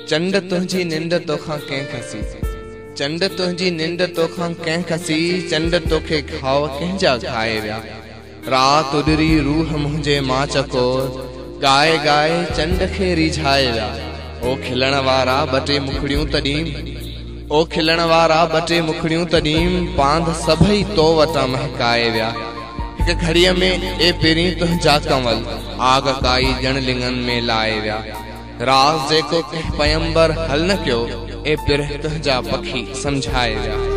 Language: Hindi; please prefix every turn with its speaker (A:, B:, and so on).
A: चंड तुझी निंड तोखां कंहिं खसी, चंड तुझी निंड तोखां कंहिं खसी, चंड तोखे खाव कंहिंजा खाए विया। रात उडरी रूह मुंहिंजे मां चकोर, गाए गाए चंड खे रिझाए विया। ओ खिलण वारा बटे मुखड़ियूं तॾीं, ओ खिलण वारा बटे मुखड़ियूं तॾीं, पांध सभई तो वटां महकाए विया। हिक घड़ीअ में ए पहिरीं तुंहिंजा कंवल, आग काई ॼण लिंगन में लाए विया। राज़ जेको कंहिं पयंबर हल न कयो, ए पिरह तुंहिंजा पखी समझाए विया।